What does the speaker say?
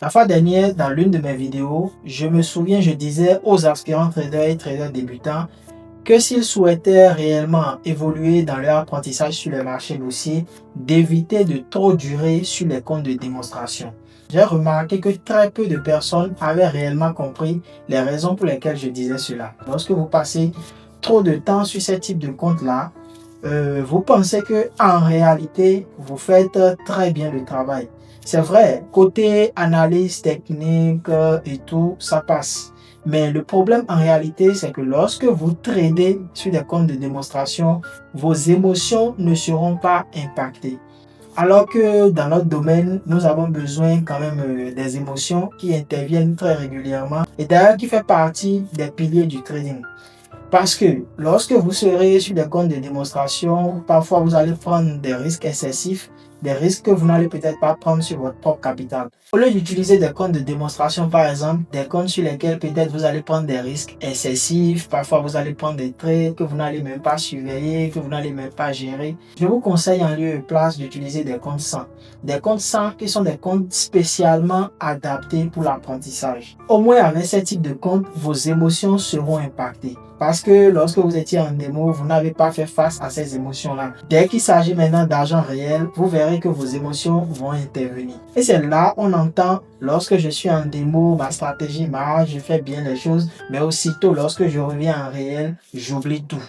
La fois dernière, dans l'une de mes vidéos, je me souviens, je disais aux aspirants traders et traders débutants que s'ils souhaitaient réellement évoluer dans leur apprentissage sur les marchés boursiers, d'éviter de trop durer sur les comptes de démonstration. J'ai remarqué que très peu de personnes avaient réellement compris les raisons pour lesquelles je disais cela. Lorsque vous passez trop de temps sur ce type de compte-là, vous pensez que en réalité, vous faites très bien le travail. C'est vrai, côté analyse technique et tout, ça passe. Mais le problème en réalité, c'est que lorsque vous tradez sur des comptes de démonstration, vos émotions ne seront pas impactées. Alors que dans notre domaine, nous avons besoin quand même des émotions qui interviennent très régulièrement et d'ailleurs qui fait partie des piliers du trading. Parce que lorsque vous serez sur des comptes de démonstration, parfois vous allez prendre des risques excessifs, des risques que vous n'allez peut-être pas prendre sur votre propre capital. Au lieu d'utiliser des comptes de démonstration, par exemple, des comptes sur lesquels peut-être vous allez prendre des risques excessifs, parfois vous allez prendre des trades que vous n'allez même pas surveiller, que vous n'allez même pas gérer, je vous conseille en lieu et place d'utiliser des comptes sans. Des comptes sans qui sont des comptes spécialement adaptés pour l'apprentissage. Au moins avec ce type de compte, vos émotions seront impactées. Parce que lorsque vous étiez en démo, vous n'avez pas fait face à ces émotions-là. Dès qu'il s'agit maintenant d'argent réel, vous verrez que vos émotions vont intervenir. Et c'est là on entend, lorsque je suis en démo, ma stratégie marche, je fais bien les choses, mais aussitôt lorsque je reviens en réel, j'oublie tout.